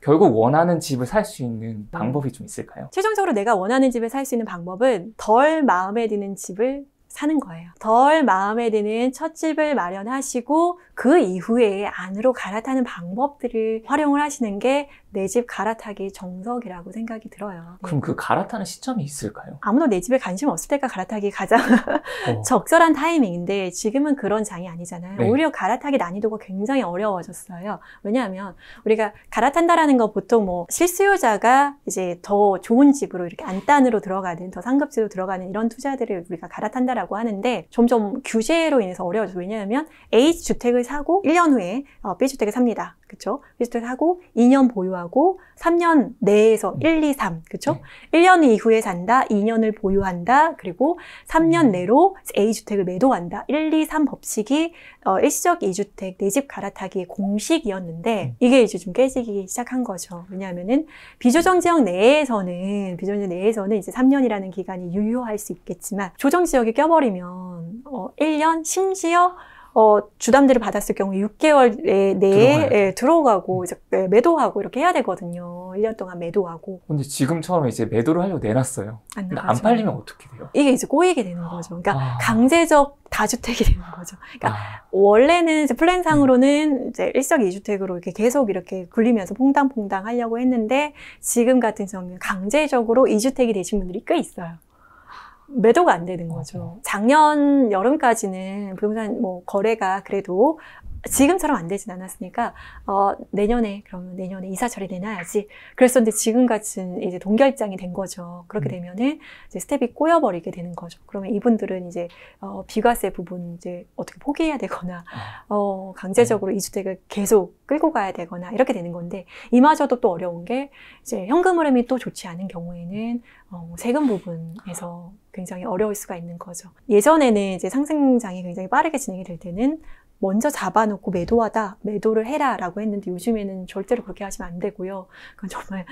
결국 원하는 집을 살 수 있는 방법이 좀 있을까요? 최종적으로 내가 원하는 집을 살 수 있는 방법은 덜 마음에 드는 집을 사는 거예요. 덜 마음에 드는 첫 집을 마련하시고 그 이후에 안으로 갈아타는 방법들을 활용을 하시는 게 내 집 갈아타기 정석이라고 생각이 들어요. 그럼 그 갈아타는 시점이 있을까요? 아무도 내 집에 관심 없을 때가 갈아타기 가장 적절한 타이밍인데 지금은 그런 장이 아니잖아요. 네. 오히려 갈아타기 난이도가 굉장히 어려워졌어요. 왜냐하면 우리가 갈아탄다라는 거 보통 뭐 실수요자가 이제 더 좋은 집으로 이렇게 안단으로 들어가는 더 상급지로 들어가는 이런 투자들을 우리가 갈아탄다라고 하는데 점점 규제로 인해서 어려워져요. 왜냐하면 A주택을 사고 1년 후에 B주택을 삽니다. 그쵸? B주택을 사고 2년 보유하고 3년 내에서 1, 2, 3. 그쵸? 1년 이후에 산다, 2년을 보유한다, 그리고 3년 내로 A주택을 매도한다. 1, 2, 3 법칙이 일시적 2주택 내 집 갈아타기의 공식이었는데 이게 이제 좀 깨지기 시작한 거죠. 왜냐하면은 비조정지역 내에서는 이제 3년이라는 기간이 유효할 수 있겠지만 조정지역이 껴버리면 1년 심지어 주담대를 받았을 경우 6개월 내에 들어가고 이제 매도하고 이렇게 해야 되거든요. 1년 동안 매도하고. 근데 지금처럼 이제 매도를 하려고 내놨어요. 근데 안 팔리면 어떻게 돼요? 이게 이제 꼬이게 되는 거죠. 그러니까 강제적 다주택이 되는 거죠. 그러니까 원래는 이제 플랜상으로는 이제 일석 2주택으로 이렇게 계속 이렇게 굴리면서 퐁당퐁당 하려고 했는데 지금 같은 경우는 강제적으로 2주택이 되신 분들이 꽤 있어요. 매도가 안 되는 거죠. 작년 여름까지는 부동산 거래가 그래도 지금처럼 안 되진 않았으니까 그러면 내년에 이사 처리 내놔야지 그랬었는데 지금 같은 이제 동결장이 된 거죠. 그렇게 되면은 이제 스텝이 꼬여버리게 되는 거죠. 그러면 이분들은 이제 비과세 부분 이제 어떻게 포기해야 되거나 강제적으로 2주택을 계속 끌고 가야 되거나 이렇게 되는 건데 이마저도 또 어려운 게 이제 현금 흐름이 또 좋지 않은 경우에는 세금 부분에서 굉장히 어려울 수가 있는 거죠. 예전에는 이제 상승장이 굉장히 빠르게 진행이 될 때는 먼저 잡아놓고 매도를 해라 라고 했는데 요즘에는 절대로 그렇게 하시면 안 되고요. 그건 정말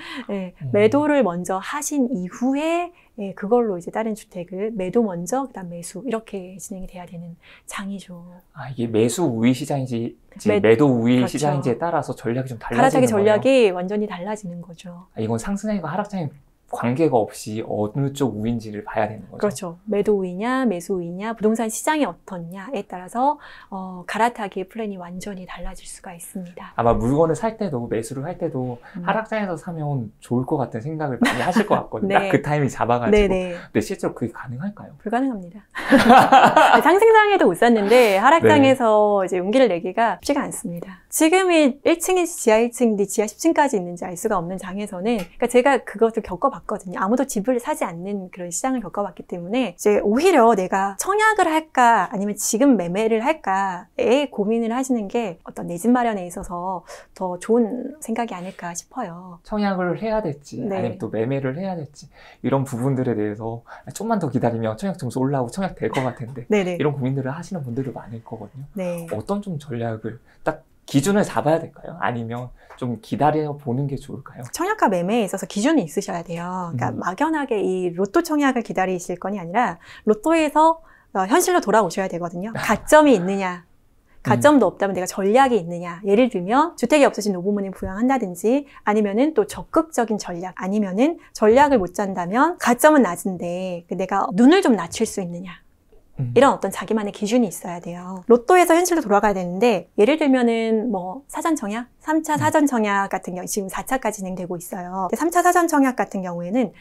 매도를 먼저 하신 이후에 그걸로 이제 다른 주택을 매도 먼저 그다음 매수 이렇게 진행이 돼야 되는 장이죠. 이게 매수 우위 시장인지 매도 우위 그렇죠. 시장인지에 따라서 전략이 좀 달라지는 갈아타기 거예요? 전략이 완전히 달라지는 거죠. 이건 상승장이고 하락장이 관계가 없이 어느 쪽 우위인지를 봐야 되는 거죠. 그렇죠. 매도 우위냐 매수 우위냐 부동산 시장이 어떻냐에 따라서 갈아타기의 플랜이 완전히 달라질 수가 있습니다. 아마 물건을 살 때도 매수를 할 때도 하락장에서 사면 좋을 것 같은 생각을 많이 하실 것 같거든요. 네. 그 타이밍 잡아가지고. 네네. 근데 실제로 그게 가능할까요? 불가능합니다. 상승장에도 못 샀는데 하락장에서 이제 용기를 내기가 쉽지가 않습니다. 지금이 1층인지 지하 1층인지 지하 10층까지 있는지 알 수가 없는 장에서는 그러니까 제가 그것을 겪어봤거든요. 아무도 집을 사지 않는 그런 시장을 겪어봤기 때문에 이제 오히려 내가 청약을 할까 아니면 지금 매매를 할까에 고민을 하시는 게 어떤 내 집 마련에 있어서 더 좋은 생각이 아닐까 싶어요. 청약을 해야 될지 아니면 또 매매를 해야 될지 이런 부분들에 대해서 좀만 더 기다리면 청약 점수 올라오고 청약 될 것 같은데 이런 고민들을 하시는 분들도 많을 거거든요. 어떤 좀 전략을 딱 기준을 잡아야 될까요? 아니면 좀 기다려 보는 게 좋을까요? 청약과 매매에 있어서 기준이 있으셔야 돼요. 그러니까 막연하게 이 로또 청약을 기다리실 건이 아니라 로또에서 현실로 돌아오셔야 되거든요. 가점이 있느냐, 가점도 없다면 내가 전략이 있느냐. 예를 들면 주택이 없으신 노부모님 부양한다든지 아니면은 또 적극적인 전략 아니면은 전략을 못 짠다면 가점은 낮은데 내가 눈을 좀 낮출 수 있느냐. 이런 어떤 자기만의 기준이 있어야 돼요. 로또에서 현실로 돌아가야 되는데 예를 들면은 사전 청약, 3차 사전 청약 같은 경우 지금 4차까지 진행되고 있어요. 3차 사전 청약 같은 경우에는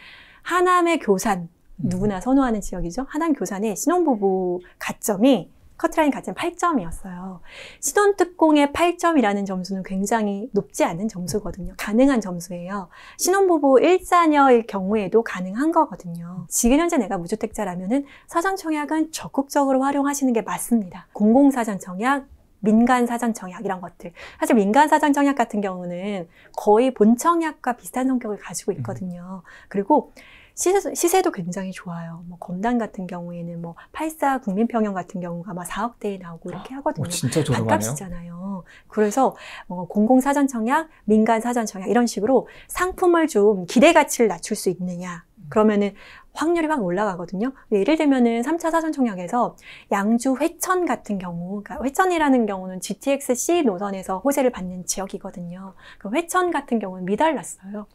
하남의 교산, 누구나 선호하는 지역이죠. 하남 교산의 신혼부부 가점이 커트라인 가점 8점이었어요. 신혼특공의 8점이라는 점수는 굉장히 높지 않은 점수거든요. 가능한 점수예요. 신혼부부 1자녀일 경우에도 가능한 거거든요. 지금 현재 내가 무주택자라면은 사전청약은 적극적으로 활용하시는 게 맞습니다. 공공사전청약, 민간사전청약 이런 것들. 사실 민간사전청약 같은 경우는 거의 본청약과 비슷한 성격을 가지고 있거든요. 그리고 시세도 굉장히 좋아요. 검단 같은 경우에는 84 국민평형 같은 경우가 4억대에 나오고 이렇게 하거든요. 진짜 저렴하네요. 반값이잖아요. 그래서 공공사전청약, 민간사전청약 이런 식으로 상품을 좀 기대가치를 낮출 수 있느냐. 그러면은 확률이 확 올라가거든요. 예를 들면은 3차 사전청약에서 양주 회천 같은 경우, 그러니까 회천이라는 경우는 GTX-C 노선에서 호재를 받는 지역이거든요. 그 회천 같은 경우는 미달랐어요.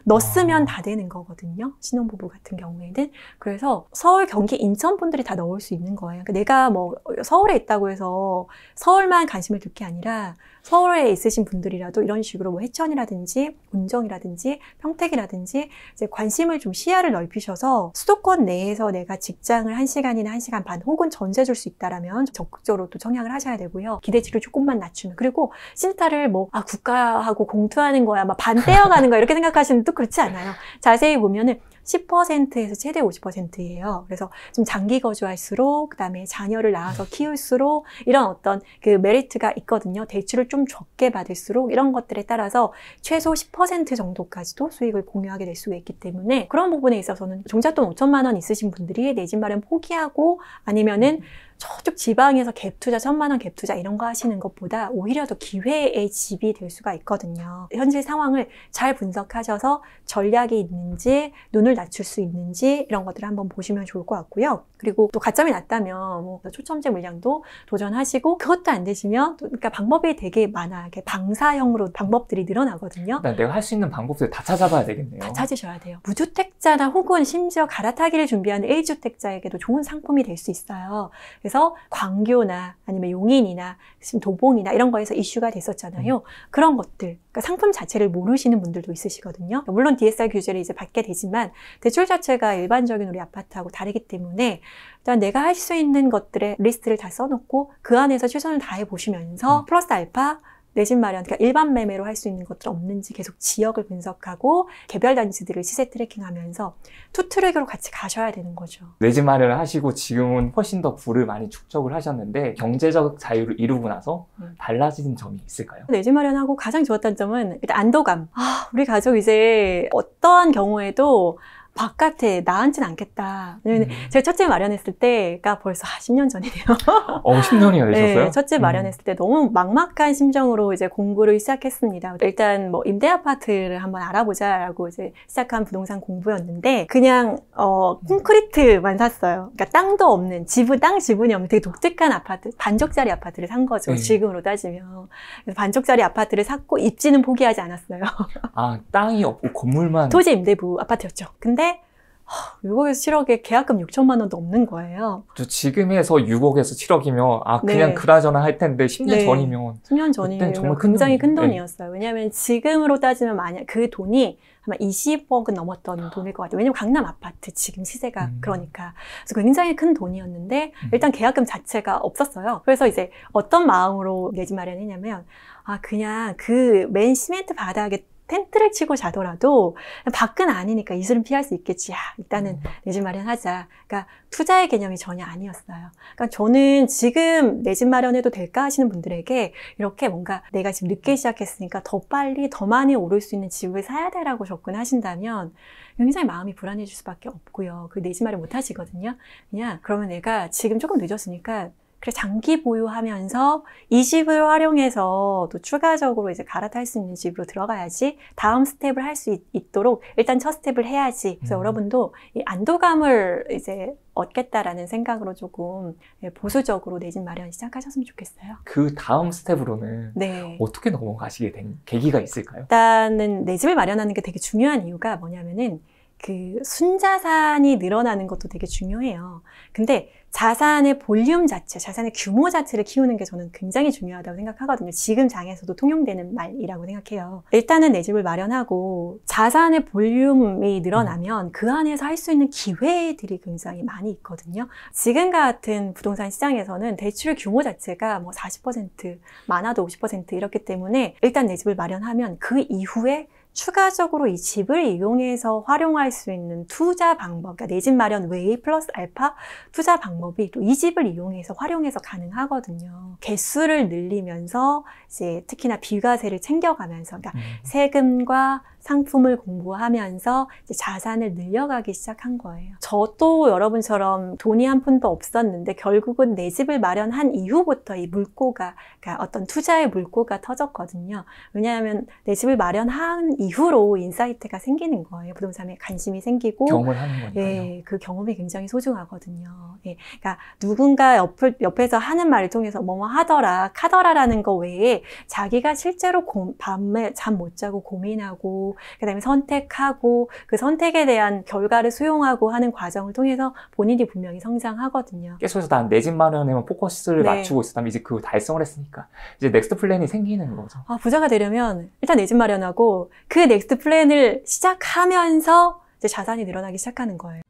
넣었으면 다 되는 거거든요. 신혼부부 같은 경우에는. 그래서 서울, 경기, 인천 분들이 다 넣을 수 있는 거예요. 그러니까 내가 뭐 서울에 있다고 해서 서울만 관심을 둘 게 아니라 서울에 있으신 분들이라도 이런 식으로 뭐 해천이라든지 운정이라든지 평택이라든지 이제 관심을 좀 시야를 넓히셔서 수도권 내에서 내가 직장을 1시간이나 1시간 반 혹은 전세 줄 수 있다라면 적극적으로 또 청약을 하셔야 되고요. 기대치를 조금만 낮추면. 그리고 신타를 뭐 국가하고 공투하는 거야, 막 반 떼어가는 거야 이렇게 생각하시는 또 그렇지 않아요. 자세히 보면은 10%에서 최대 50%예요. 그래서 좀 장기 거주할수록, 그 다음에 자녀를 낳아서 키울수록 이런 어떤 그 메리트가 있거든요. 대출을 좀 적게 받을수록 이런 것들에 따라서 최소 10% 정도까지도 수익을 공유하게 될 수가 있기 때문에 그런 부분에 있어서는 종잣돈 5천만 원 있으신 분들이 내 집 마련 포기하고 아니면은 저쪽 지방에서 갭 투자, 1,000만 원 갭 투자 이런 거 하시는 것보다 오히려 더 기회의 집이 될 수가 있거든요. 현실 상황을 잘 분석하셔서 전략이 있는지, 눈을 낮출 수 있는지 이런 것들을 한번 보시면 좋을 것 같고요. 그리고 또 가점이 낮다면 뭐 초점제 물량도 도전하시고 그것도 안 되시면 또 그러니까 방법이 되게 많아. 이렇게 방사형으로 방법들이 늘어나거든요. 내가 할 수 있는 방법들 다 찾아봐야 되겠네요. 다 찾으셔야 돼요. 무주택자나 혹은 심지어 갈아타기를 준비하는 1주택자에게도 좋은 상품이 될 수 있어요. 그래서 광교나 아니면 용인이나 지금 도봉이나 이런 거에서 이슈가 됐었잖아요. 그런 것들, 그러니까 상품 자체를 모르시는 분들도 있으시거든요. 물론 DSR 규제를 이제 받게 되지만 대출 자체가 일반적인 우리 아파트하고 다르기 때문에 일단 내가 할 수 있는 것들의 리스트를 다 써놓고 그 안에서 최선을 다해 보시면서 플러스 알파 내 집 마련, 그러니까 일반 매매로 할 수 있는 것들 없는지 계속 지역을 분석하고 개별 단지들을 시세 트래킹하면서 투트랙으로 같이 가셔야 되는 거죠. 내 집 마련을 하시고 지금은 훨씬 더 부를 많이 축적을 하셨는데 경제적 자유를 이루고 나서 달라진 점이 있을까요? 내 집 마련하고 가장 좋았던 점은 일단 안도감. 우리 가족 이제 어떠한 경우에도 바깥에 나앉진 않겠다. 왜냐면 제가 첫째 마련했을 때가 벌써 10년 전이네요. 10년이나 되셨어요? 네, 첫째 마련했을 때 너무 막막한 심정으로 이제 공부를 시작했습니다. 일단 뭐 임대 아파트를 한번 알아보자라고 이제 시작한 부동산 공부였는데 그냥 콘크리트만 샀어요. 그러니까 땅도 없는 땅 지분이 없는 되게 독특한 아파트, 반쪽짜리 아파트를 산 거죠. 지금으로 따지면. 그래서 반쪽짜리 아파트를 샀고 입지는 포기하지 않았어요. 땅이 없고 건물만 토지 임대부 아파트였죠. 근데 6억에서 7억에 계약금 6천만 원도 없는 거예요. 지금에서 6억에서 7억이면 그냥 네. 그나저나 할 텐데 10년 네. 전이면 10년 전이면 정말 굉장히 큰 돈이었어요. 네. 왜냐하면 지금으로 따지면 만약 그 돈이 아마 20억은 넘었던 돈일 것 같아요. 왜냐면 강남 아파트 지금 시세가 그러니까. 그래서 굉장히 큰 돈이었는데 일단 계약금 자체가 없었어요. 그래서 이제 어떤 마음으로 내 집 마련했냐면 그냥 그 맨 시멘트 바닥에 텐트를 치고 자더라도 밖은 아니니까 이슬은 피할 수 있겠지. 일단은 내 집 마련하자. 그러니까 투자의 개념이 전혀 아니었어요. 그러니까 저는 지금 내 집 마련해도 될까 하시는 분들에게 이렇게 뭔가 내가 지금 늦게 시작했으니까 더 빨리 더 많이 오를 수 있는 집을 사야 돼라고 접근하신다면 굉장히 마음이 불안해질 수밖에 없고요. 그 내 집 마련 못 하시거든요. 그냥 그러면 내가 지금 조금 늦었으니까 그래 장기 보유하면서 이 집을 활용해서 또 추가적으로 이제 갈아탈 수 있는 집으로 들어가야지 다음 스텝을 할 수 있도록 일단 첫 스텝을 해야지. 그래서 여러분도 이 안도감을 이제 얻겠다라는 생각으로 조금 보수적으로 내 집 마련 시작하셨으면 좋겠어요. 그 다음 스텝으로는 네. 어떻게 넘어가시게 된 계기가 있을까요? 일단은 내 집을 마련하는 게 되게 중요한 이유가 뭐냐면은 그 순자산이 늘어나는 것도 되게 중요해요. 근데 자산의 볼륨 자체, 자산의 규모 자체를 키우는 게 저는 굉장히 중요하다고 생각하거든요. 지금 장에서도 통용되는 말이라고 생각해요. 일단은 내 집을 마련하고 자산의 볼륨이 늘어나면 그 안에서 할 수 있는 기회들이 굉장히 많이 있거든요. 지금 같은 부동산 시장에서는 대출 규모 자체가 뭐 40%, 많아도 50% 이렇기 때문에 일단 내 집을 마련하면 그 이후에 추가적으로 이 집을 이용해서 활용할 수 있는 투자 방법, 그러니까 내 집 마련 외의 플러스 알파 투자 방법이 또 이 집을 이용해서 활용해서 가능하거든요. 개수를 늘리면서 이제 특히나 비과세를 챙겨가면서, 그러니까 세금과 상품을 공부하면서 이제 자산을 늘려가기 시작한 거예요. 저도 여러분처럼 돈이 한 푼도 없었는데 결국은 내 집을 마련한 이후부터 이 물꼬가, 그러니까 어떤 투자의 물꼬가 터졌거든요. 왜냐하면 내 집을 마련한 이후로 인사이트가 생기는 거예요. 부동산에 관심이 생기고 경험을 하는 거니까요. 예, 그 경험이 굉장히 소중하거든요. 예, 그러니까 누군가 옆에서 하는 말을 통해서 뭐뭐 하더라, 카더라라는 거 외에 자기가 실제로 밤에 잠 못 자고 고민하고 그다음에 선택하고 그 선택에 대한 결과를 수용하고 하는 과정을 통해서 본인이 분명히 성장하거든요. 계속해서 난 내 집 마련에만 포커스를 맞추고 있었다면 이제 그거 달성을 했으니까 이제 넥스트 플랜이 생기는 거죠. 부자가 되려면 일단 내 집 마련하고 그 넥스트 플랜을 시작하면서 이제 자산이 늘어나기 시작하는 거예요.